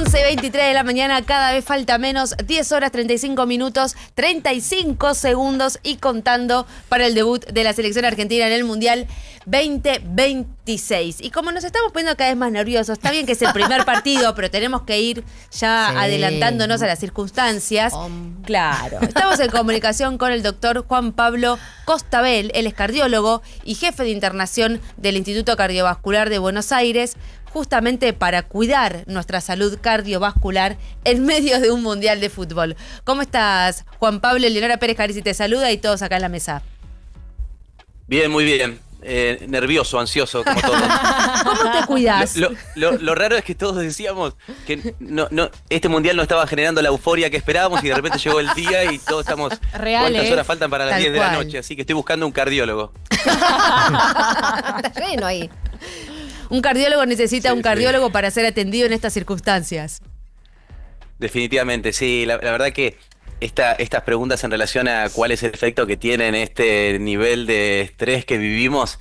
11:23 de la mañana, cada vez falta menos, 10 horas 35 minutos, 35 segundos y contando para el debut de la selección argentina en el Mundial 2026. Y como nos estamos poniendo cada vez más nerviosos, está bien que es el primer partido, pero tenemos que ir ya adelantándonos a las circunstancias. Claro. Estamos en comunicación con el doctor Juan Pablo Costabel, él es cardiólogo y jefe de internación del Instituto Cardiovascular de Buenos Aires, justamente para cuidar nuestra salud cardiovascular en medio de un mundial de fútbol. ¿Cómo estás, Juan Pablo? Leonora Pérez Carisi te saluda y todos acá en la mesa. Bien, muy bien. Nervioso, ansioso, como todos. ¿Cómo te cuidás? Lo raro es que todos decíamos que este mundial no estaba generando la euforia que esperábamos y de repente llegó el día y todos estamos... ¿Cuántas horas faltan para las 10 de la noche? Así que estoy buscando un cardiólogo. Está lleno ahí. Un cardiólogo necesita un cardiólogo para ser atendido en estas circunstancias. Definitivamente, sí. La verdad que estas preguntas en relación a cuál es el efecto que tienen este nivel de estrés que vivimos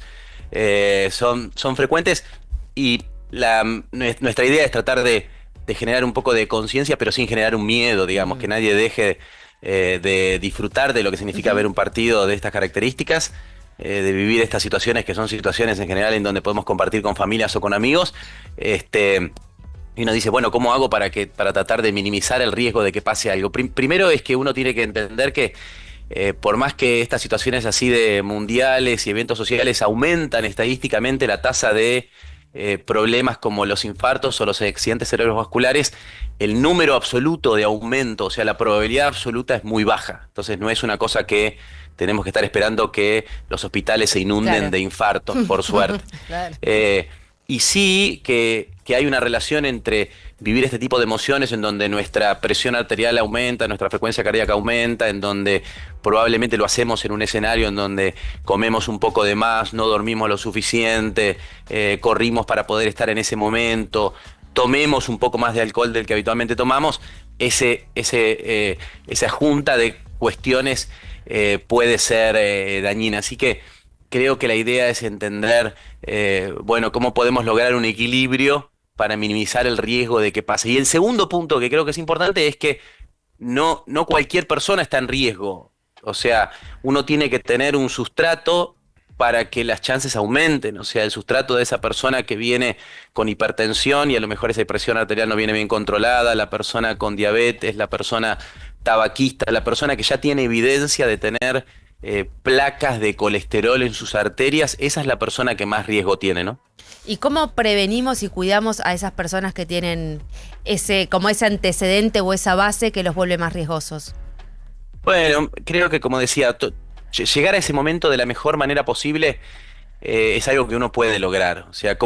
son frecuentes y nuestra idea es tratar de generar un poco de conciencia, pero sin generar un miedo, digamos, que nadie deje de disfrutar de lo que significa ver un partido de estas características. De vivir estas situaciones que son situaciones en general en donde podemos compartir con familias o con amigos, y uno dice, bueno, ¿cómo hago para tratar de minimizar el riesgo de que pase algo? Primero es que uno tiene que entender que por más que estas situaciones así de mundiales y eventos sociales aumentan estadísticamente la tasa de problemas como los infartos o los accidentes cerebrovasculares, el número absoluto de aumento, o sea, la probabilidad absoluta es muy baja. Entonces no es una cosa que tenemos que estar esperando que los hospitales se inunden de infartos, por suerte. Claro. Y sí que hay una relación entre vivir este tipo de emociones en donde nuestra presión arterial aumenta, nuestra frecuencia cardíaca aumenta, en donde probablemente lo hacemos en un escenario en donde comemos un poco de más, no dormimos lo suficiente, corrimos para poder estar en ese momento, tomemos un poco más de alcohol del que habitualmente tomamos, esa junta de cuestiones puede ser dañina. Así que creo que la idea es entender, cómo podemos lograr un equilibrio para minimizar el riesgo de que pase. Y el segundo punto que creo que es importante es que no cualquier persona está en riesgo. O sea, uno tiene que tener un sustrato para que las chances aumenten. O sea, el sustrato de esa persona que viene con hipertensión y a lo mejor esa presión arterial no viene bien controlada, la persona con diabetes, la persona tabaquista, la persona que ya tiene evidencia de tener placas de colesterol en sus arterias, esa es la persona que más riesgo tiene, ¿no? ¿Y cómo prevenimos y cuidamos a esas personas que tienen ese antecedente o esa base que los vuelve más riesgosos? Bueno, creo que, como decía, llegar a ese momento de la mejor manera posible es algo que uno puede lograr. O sea,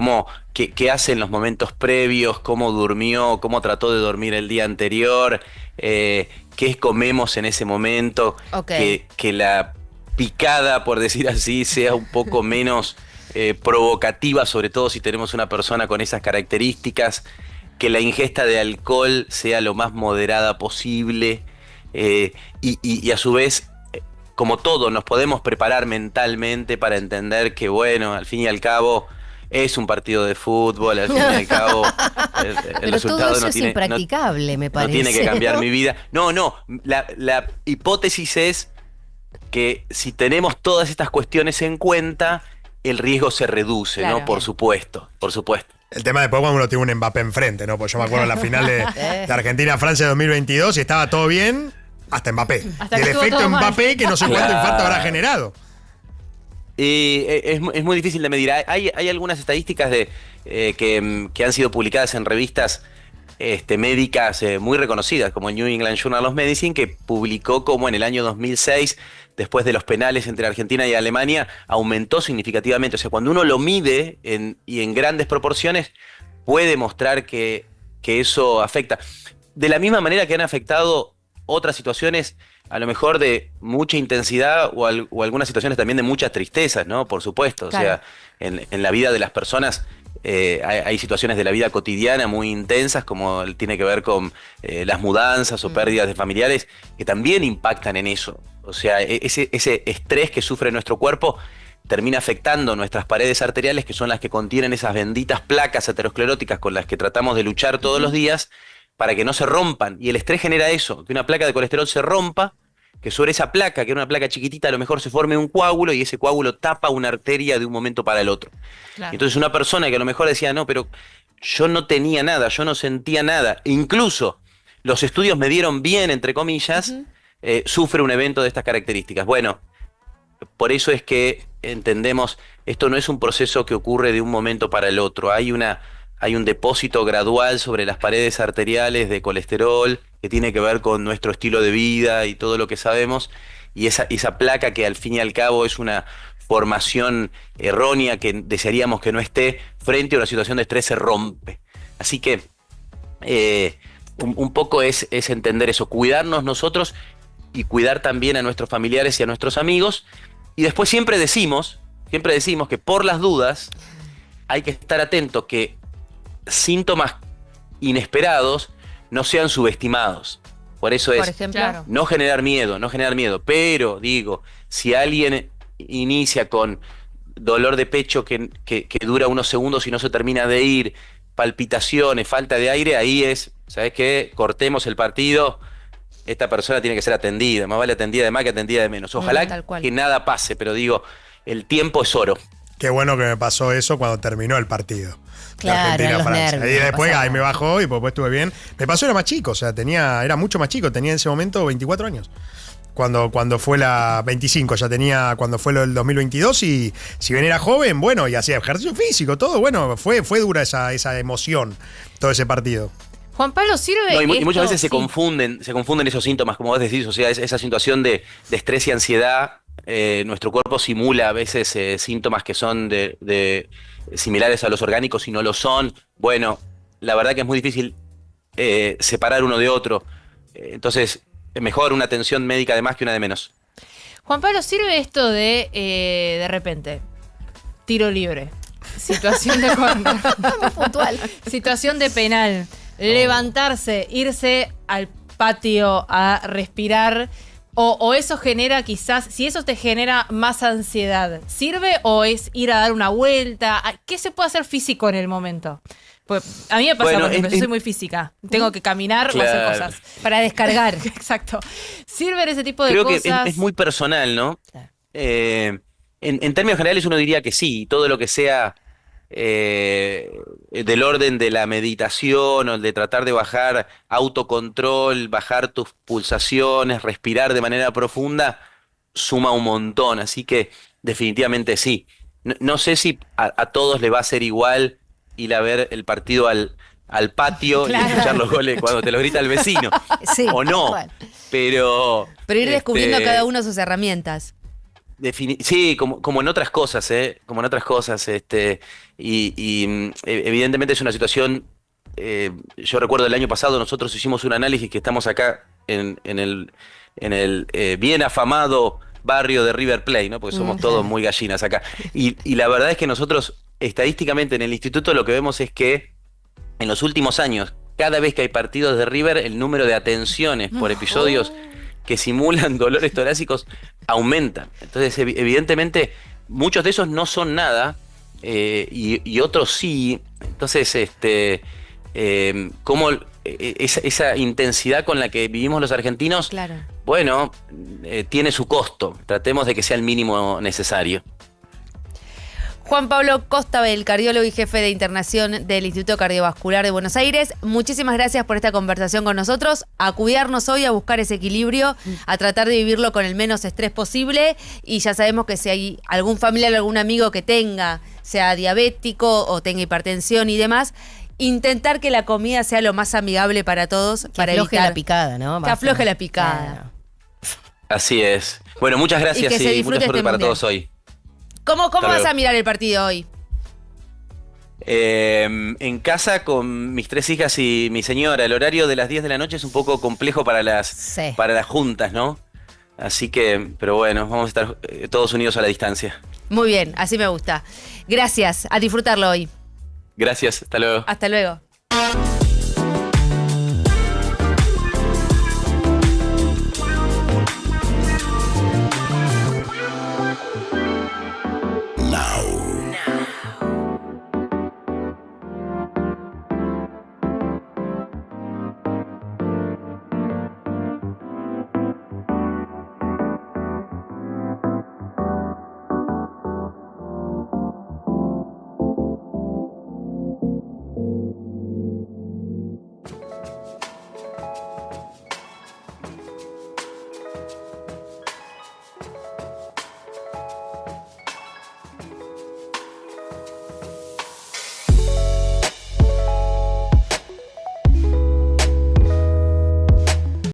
qué hace en los momentos previos, cómo durmió, cómo trató de dormir el día anterior, qué comemos en ese momento, que la picada, por decir así, sea un poco menos provocativa, sobre todo si tenemos una persona con esas características, que la ingesta de alcohol sea lo más moderada posible, y a su vez, como todo, nos podemos preparar mentalmente para entender que, bueno, al fin y al cabo es un partido de fútbol, al fin y al cabo el resultado todo eso es impracticable, me parece. No tiene que cambiar mi vida. No, la hipótesis es que si tenemos todas estas cuestiones en cuenta, el riesgo se reduce, claro, ¿no? Por supuesto. El tema después cuando uno tiene un Mbappé enfrente, ¿no? Pues yo me acuerdo de la final de Argentina-Francia de 2022 y estaba todo bien hasta Mbappé. Y el efecto Mbappé que no sé cuánto infarto habrá generado. Es muy difícil de medir. Hay algunas estadísticas que han sido publicadas en revistas médicas muy reconocidas, como el New England Journal of Medicine, que publicó como en el año 2006, después de los penales entre Argentina y Alemania, aumentó significativamente. O sea, cuando uno lo mide y en grandes proporciones, puede mostrar que eso afecta. De la misma manera que han afectado otras situaciones, a lo mejor de mucha intensidad o algunas situaciones también de muchas tristezas, ¿no? Por supuesto. Claro. O sea, en la vida de las personas hay situaciones de la vida cotidiana muy intensas, como tiene que ver con las mudanzas o pérdidas de familiares, que también impactan en eso. O sea, ese estrés que sufre nuestro cuerpo termina afectando nuestras paredes arteriales, que son las que contienen esas benditas placas ateroscleróticas con las que tratamos de luchar todos los días, para que no se rompan. Y el estrés genera eso, que una placa de colesterol se rompa, que sobre esa placa, que era una placa chiquitita, a lo mejor se forme un coágulo y ese coágulo tapa una arteria de un momento para el otro. Claro. Entonces una persona que a lo mejor decía, no, pero yo no tenía nada, yo no sentía nada, incluso los estudios me dieron bien, entre comillas, sufre un evento de estas características. Bueno, por eso es que entendemos, esto no es un proceso que ocurre de un momento para el otro, hay un depósito gradual sobre las paredes arteriales de colesterol que tiene que ver con nuestro estilo de vida y todo lo que sabemos, y esa placa que al fin y al cabo es una formación errónea que desearíamos que no esté, frente a una situación de estrés se rompe. Así que un poco es entender eso, cuidarnos nosotros y cuidar también a nuestros familiares y a nuestros amigos, y después siempre decimos que por las dudas hay que estar atento que síntomas inesperados no sean subestimados. Por eso por ejemplo, no generar miedo, pero digo, si alguien inicia con dolor de pecho que dura unos segundos y no se termina de ir, palpitaciones, falta de aire, ahí ¿sabes qué? Cortemos el partido, esta persona tiene que ser atendida, más vale atendida de más que atendida de menos. Ojalá que nada pase, pero digo, el tiempo es oro. Qué bueno que me pasó eso cuando terminó el partido. Claro, Argentina-Francia. Y después ahí me bajó y después estuve bien. Me pasó, era más chico, o sea, era mucho más chico, tenía en ese momento 24 años. Cuando fue la 25, ya tenía cuando fue el 2022, y si bien era joven, bueno, y hacía ejercicio físico, todo, bueno, fue dura esa emoción, todo ese partido. Juan Pablo, ¿sirve? Y muchas veces se confunden esos síntomas, como vos decís, o sea, esa situación de estrés y ansiedad. Nuestro cuerpo simula a veces síntomas que son similares a los orgánicos y no lo son. Bueno, la verdad que es muy difícil separar uno de otro. Entonces, es mejor una atención médica de más que una de menos. Juan Pablo, ¿sirve esto de repente, tiro libre, situación de córner, puntual, situación de penal, levantarse, irse al patio a respirar? O eso genera quizás, si eso te genera más ansiedad, ¿sirve o es ir a dar una vuelta? ¿Qué se puede hacer físico en el momento? Pues a mí me pasa, por ejemplo, yo soy muy física. Tengo que caminar o hacer cosas. Para descargar. Exacto. ¿Sirven ese tipo de Creo cosas? Creo que es muy personal, ¿no? Claro. En términos generales uno diría que sí, todo lo que sea del orden de la meditación o de tratar de bajar autocontrol, bajar tus pulsaciones, respirar de manera profunda, suma un montón. Así que definitivamente sí. No sé si a todos le va a ser igual ir a ver el partido al patio y escuchar los goles cuando te los grita el vecino. Sí, o no. igual. Pero ir descubriendo cada uno sus herramientas. Sí, como en otras cosas, como en otras cosas, evidentemente es una situación. Yo recuerdo el año pasado nosotros hicimos un análisis que estamos acá en el bien afamado barrio de River Plate, ¿no? Porque somos todos muy gallinas acá. Y la verdad es que nosotros estadísticamente en el instituto lo que vemos es que en los últimos años, cada vez que hay partidos de River, el número de atenciones por episodios que simulan dolores torácicos aumentan. Entonces, evidentemente, muchos de esos no son nada y otros sí. Entonces, como esa intensidad con la que vivimos los argentinos, bueno, tiene su costo. Tratemos de que sea el mínimo necesario. Juan Pablo Costabel, cardiólogo y jefe de internación del Instituto Cardiovascular de Buenos Aires, muchísimas gracias por esta conversación con nosotros, a cuidarnos hoy, a buscar ese equilibrio, a tratar de vivirlo con el menos estrés posible, y ya sabemos que si hay algún familiar o algún amigo que sea diabético o tenga hipertensión y demás, intentar que la comida sea lo más amigable para todos. Que afloje la picada, ¿no? Que afloje la picada. Claro. Así es. Bueno, muchas gracias y mucha suerte para todos hoy. ¿Cómo vas a mirar el partido hoy? En casa con mis 3 hijas y mi señora. El horario de las 10 de la noche es un poco complejo para las juntas, ¿no? Así que, pero bueno, vamos a estar todos unidos a la distancia. Muy bien, así me gusta. Gracias, a disfrutarlo hoy. Gracias, hasta luego. Hasta luego.